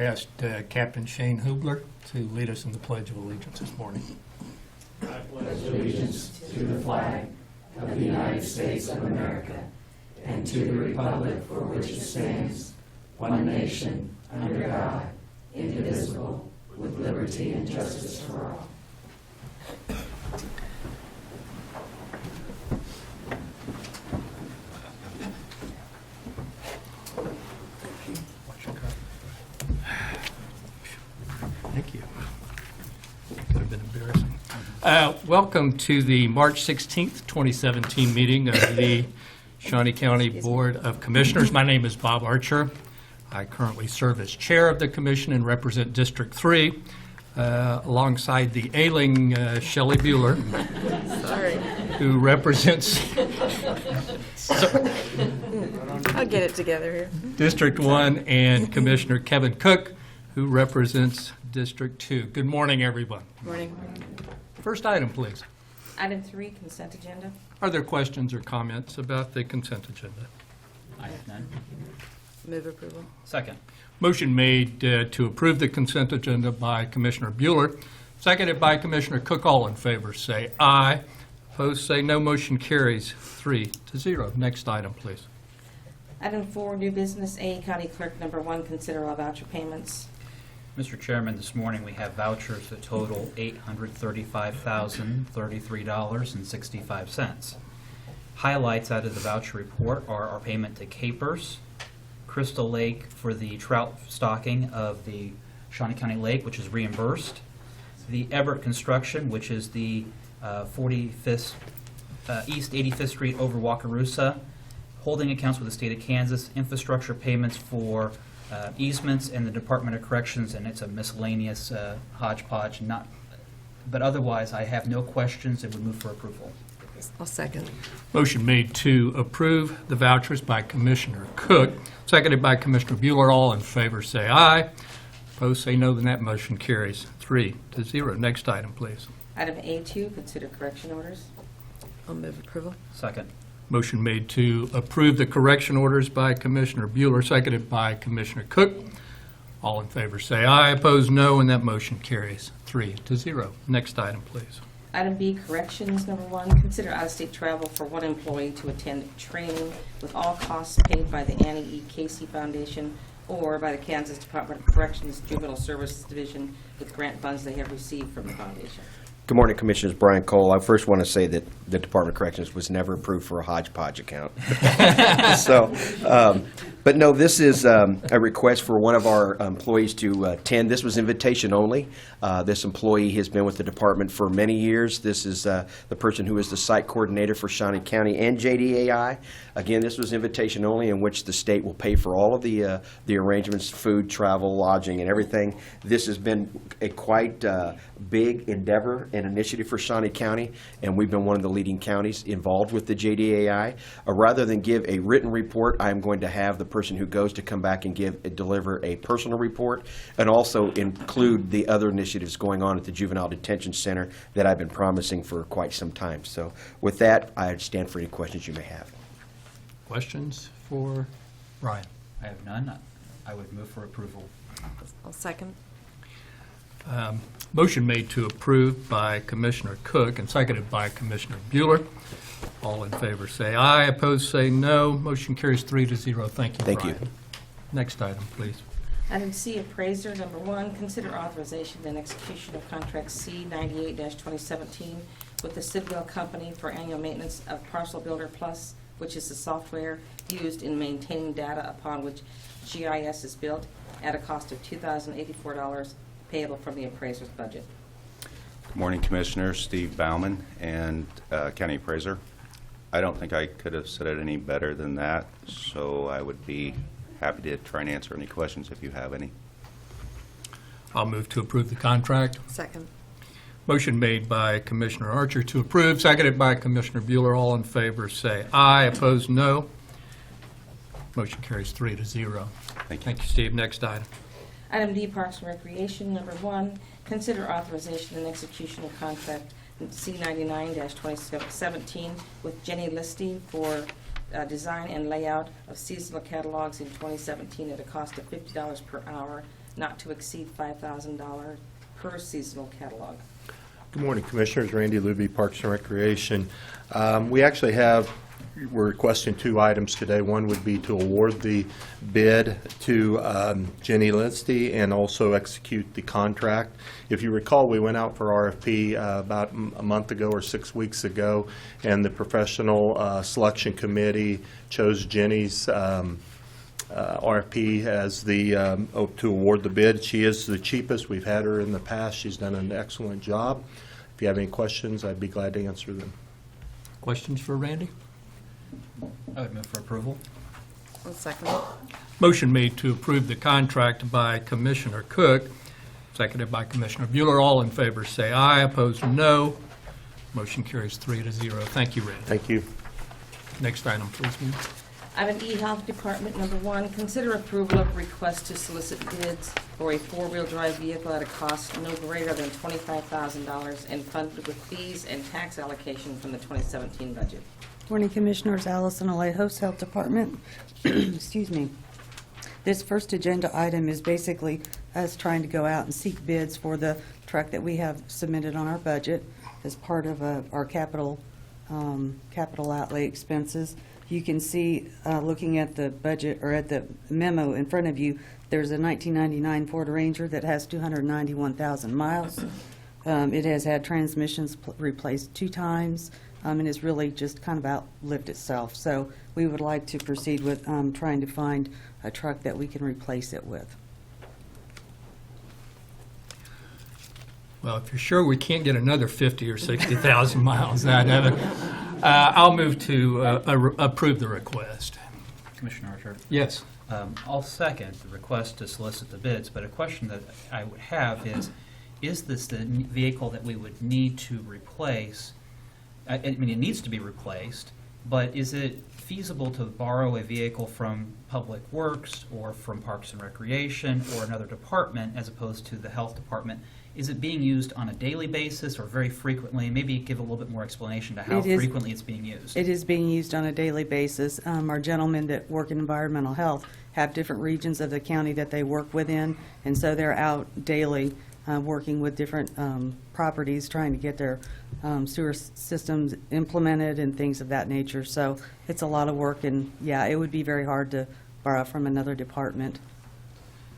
asked Captain Shane Hubler to lead us in the Pledge of Allegiance this morning. I pledge allegiance to the flag of the United States of America and to the republic for which it stands, one nation, under God, indivisible, with liberty and justice for all. Thank you. Could have been embarrassing. Welcome to the March 16th, 2017 meeting of the Shawnee County Board of Commissioners. My name is Bob Archer. I currently serve as chair of the commission and represent District 3 alongside the ailing Shelley Bueller, who represents I'll get it together here. District 1, and Commissioner Kevin Cook, who represents District 2. Good morning, everyone. Morning. First item, please. Item 3, consent agenda. Are there questions or comments about the consent agenda? I have none. Move approval. Second. Motion made to approve the consent agenda by Commissioner Bueller, seconded by Commissioner Cook. All in favor say aye. Opposed say no. Motion carries 3-0. Next item, please. Item 4, new business. A, County Clerk number 1, consider all voucher payments. Mr. Chairman, this morning we have vouchers that total $835,033.65. Highlights out of the voucher report are our payment to Capers, Crystal Lake for the trout stocking of the Shawnee County Lake, which is reimbursed, the Everett Construction, which is the 45th East 85th Street over Wakarusa, holding accounts with the state of Kansas, infrastructure payments for easements and the Department of Corrections, and it's a miscellaneous hodgepodge. But otherwise, I have no questions and would move for approval. I'll second. Motion made to approve the vouchers by Commissioner Cook, seconded by Commissioner Bueller. All in favor say aye. Opposed say no. Then that motion carries 3-0. Next item, please. Item A2, consider correction orders. I'll move approval. Second. Motion made to approve the correction orders by Commissioner Bueller, seconded by Commissioner Cook. All in favor say aye. Opposed no. And that motion carries 3-0. Next item, please. Item B, corrections number 1, consider out-of-state travel for one employee to attend training with all costs paid by the Annie E. Casey Foundation or by the Kansas Department of Corrections Juvenile Services Division with grant funds they have received from the foundation. Good morning, Commissioners. Brian Cole. I first want to say that the Department of Corrections was never approved for a hodgepodge account. But no, this is a request for one of our employees to attend. This was invitation only. This employee has been with the department for many years. This is the person who is the site coordinator for Shawnee County and JDAI. Again, this was invitation only, in which the state will pay for all of the arrangements, food, travel, lodging, and everything. This has been a quite big endeavor and initiative for Shawnee County, and we've been one of the leading counties involved with the JDAI. Rather than give a written report, I'm going to have the person who goes to come back and deliver a personal report, and also include the other initiatives going on at the Juvenile Detention Center that I've been promising for quite some time. So with that, I stand for any questions you may have. Questions for Brian? I have none. I would move for approval. I'll second. Motion made to approve by Commissioner Cook and seconded by Commissioner Bueller. All in favor say aye. Opposed say no. Motion carries 3-0. Thank you, Thank Brian. you. Next item, please. Item C, appraiser number 1, consider authorization and execution of contract C 98-2017 with the Sidwell Company for annual maintenance of Parcel Builder Plus, which is the software used in maintaining data upon which GIS is built, at a cost of $2,084 payable from the appraiser's budget. Good morning, Commissioners. Steve Bauman and County Appraiser. I don't think I could have said it any better than that, so I would be happy to try and answer any questions if you have any. I'll move to approve the contract. Second. Motion made by Commissioner Archer to approve, seconded by Commissioner Bueller. All in favor say aye. Opposed no. Motion carries 3-0. Thank you. Thank you, Steve. Next item. Item D, Parks and Recreation number 1, consider authorization and execution of contract C99-2017 with Jenny Listy for design and layout of seasonal catalogs in 2017 at a cost of $50 per hour not to exceed $5,000 per seasonal catalog. Good morning, Commissioners. Randy Luby, Parks and Recreation. We're requesting 2 items today. One would be to award the bid to Jenny Linsty and also execute the contract. If you recall, we went out for RFP about a month ago or 6 weeks ago, and the professional selection committee chose Jenny's RFP as to award the bid. She is the cheapest. We've had her in the past. She's done an excellent job. If you have any questions, I'd be glad to answer them. Questions for Randy? I would move for approval. I'll second it. Motion made to approve the contract by Commissioner Cook, seconded by Commissioner Bueller. All in favor say aye, opposed no. Motion carries 3-0. Thank you, Randy. Thank you. Next item, please, ma'am. Item E, Health Department, number 1, consider approval of request to solicit bids for a 4-wheel drive vehicle at a cost no greater than $25,000 and funded with fees and tax allocation from the 2017 budget. Morning, Commissioners. Allison Alejos, Health Department. Excuse me. This first agenda item is basically us trying to go out and seek bids for the truck that we have submitted on our budget as part of our capital outlay expenses. You can see, looking at the budget or at the memo in front of you, there's a 1999 Ford Ranger that has 291,000 miles. It has had transmissions replaced 2 times. And it's really just kind of outlived itself. So we would like to proceed with trying to find a truck that we can replace it with. Well, if you're sure we can't get another 50 or 60,000 miles out of it, I'll move to approve the request. Commissioner Archer. Yes. I'll second the request to solicit the bids, but a question that I would have is this the vehicle that we would need to replace? I mean, it needs to be replaced, but is it feasible to borrow a vehicle from Public Works or from Parks and Recreation or another department as opposed to the Health Department? Is it being used on a daily basis or very frequently? Maybe give a little bit more explanation to how frequently it's being used. It is being used on a daily basis. Our gentlemen that work in environmental health have different regions of the county that they work within, and so they're out daily working with different properties, trying to get their sewer systems implemented and things of that nature. So it's a lot of work, and yeah, it would be very hard to borrow from another department.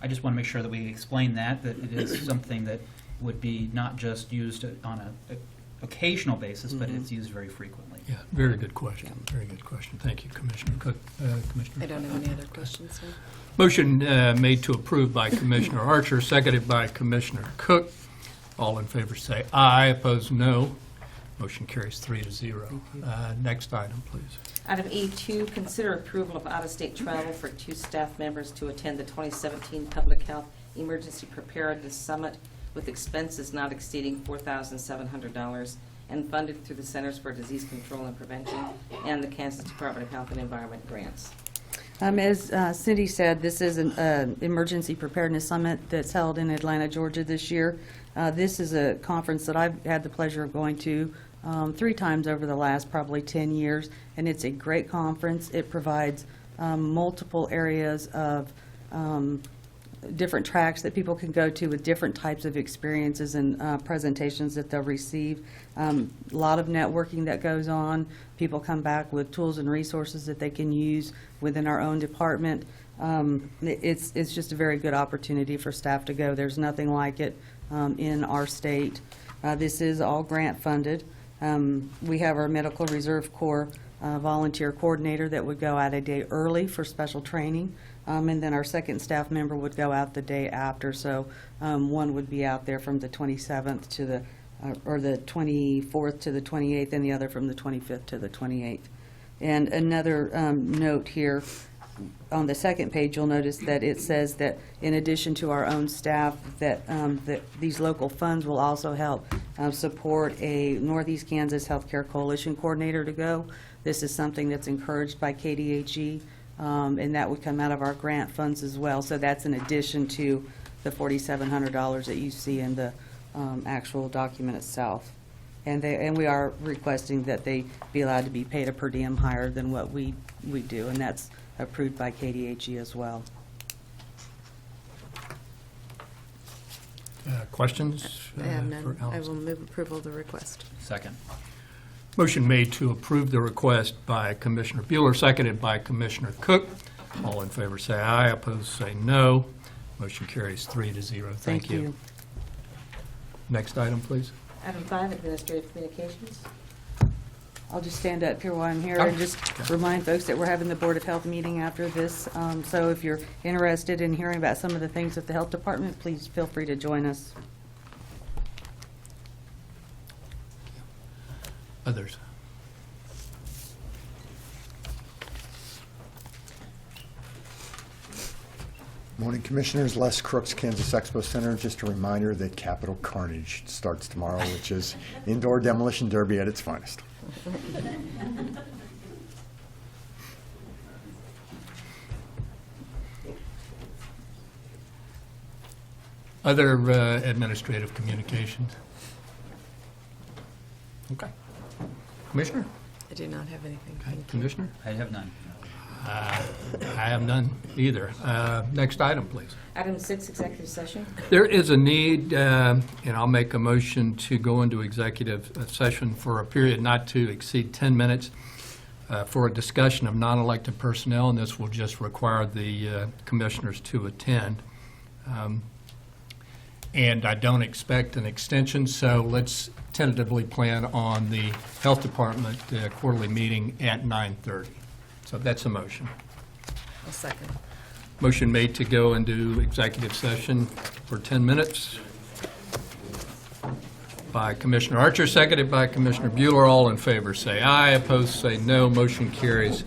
I just want to make sure that we explain that it is something that would be not just used on a occasional basis, but it's used very frequently. Yeah, very good question. Very good question. Thank you, Commissioner Cook. Commissioner? I don't have any other questions, sir. Motion made to approve by Commissioner Archer, seconded by Commissioner Cook. All in favor say aye, opposed no. Motion carries 3-0. Next item, please. Item E2, consider approval of out-of-state travel for 2 staff members to attend the 2017 Public Health Emergency Preparedness Summit with expenses not exceeding $4,700 and funded through the Centers for Disease Control and Prevention and the Kansas Department of Health and Environment grants. As Cindy said, this is an emergency preparedness summit that's held in Atlanta, Georgia this year. This is a conference that I've had the pleasure of going to 3 times over the last probably 10 years, and it's a great conference. It provides multiple areas of different tracks that people can go to with different types of experiences and presentations that they'll receive. A lot of networking that goes on. People come back with tools and resources that they can use within our own department. It's just a very good opportunity for staff to go. There's nothing like it in our state. This is all grant funded. We have our Medical Reserve Corps volunteer coordinator that would go out a day early for special training. And then our second staff member would go out the day after. So one would be out there from the 27th to the, or the 24th to the 28th, and the other from the 25th to the 28th. And another note here, on the second page, you'll notice that it says that in addition to our own staff, that these local funds will also help support a Northeast Kansas Healthcare Coalition coordinator to go. This is something that's encouraged by KDHE. And that would come out of our grant funds as well. So that's in addition to the $4,700 that you see in the actual document itself. And we are requesting that they be allowed to be paid a per diem higher than what we do, and that's approved by KDHE as well. Questions? I have for none. I Allison? will move approval of the request. Second. Motion made to approve the request by Commissioner Bueller, seconded by Commissioner Cook. All in favor say aye, opposed say no. Motion carries 3-0. Thank you. Next item, please. Item 5, Administrative Communications. I'll just stand up here while I'm here and just remind folks that we're having the Board of Health meeting after this. So if you're interested in hearing about some of the things at the Health Department, please feel free to join us. Others? Morning, Commissioners. Les Crooks, Kansas Expo Center. Just a reminder that Capital Carnage starts tomorrow, which is indoor demolition derby at its finest. Other administrative communications? Okay. Commissioner? I do not have anything. Okay. Thank you. Commissioner? I have none. I have none either. Next item, please. Item 6, Executive Session. There is a need, and I'll make a motion to go into executive session for a period not to exceed 10 minutes for a discussion of non-elected personnel, and this will just require the commissioners to attend. And I don't expect an extension, so let's tentatively plan on the Health Department quarterly meeting at 9:30. So that's a motion. A second. Motion made to go into executive session for 10 minutes by Commissioner Archer, seconded by Commissioner Bueller. All in favor say aye, opposed say no. Motion carries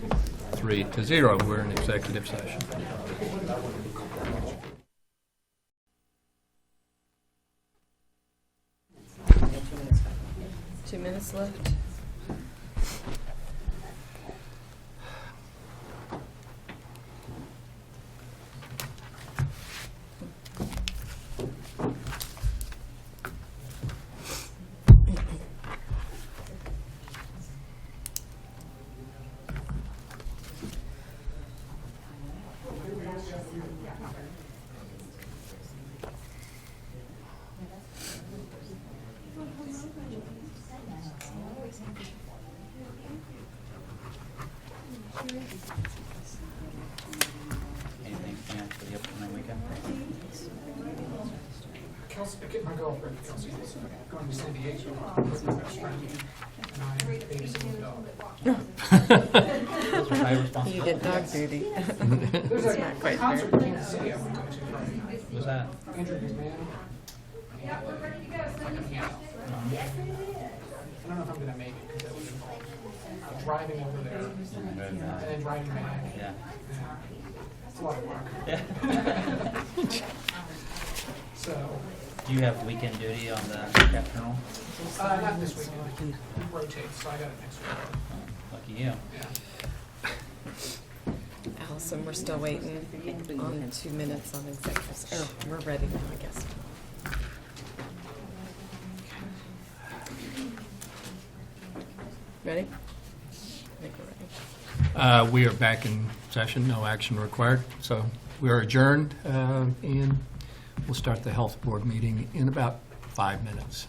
3-0. We're in executive session. Two minutes left. Anything planned for the upcoming weekend? Kelsey, my girlfriend, Kelsey, is going to San Diego with my best friend, and I'm babysitting the dog. Those are my responsibilities. You get dog duty. There's It's a not quite concert fair. in Kansas City I want to go to Friday night. What's that? Andrew McMahon. Yeah, we're ready to go. I don't know if I'm gonna make it, because that was involved driving over there, and then driving back. Yeah. It's a lot of work. Yeah. So, Do you have weekend duty on the Capitol? not this weekend, it rotates, so I got it next week. Lucky you. Yeah. Allison, we're still waiting on 2 minutes on executive. Oh, we're ready now, I guess. Ready? I think we're ready. We are back in session, no action required. So we are adjourned, and we'll start the Health Board meeting in about 5 minutes.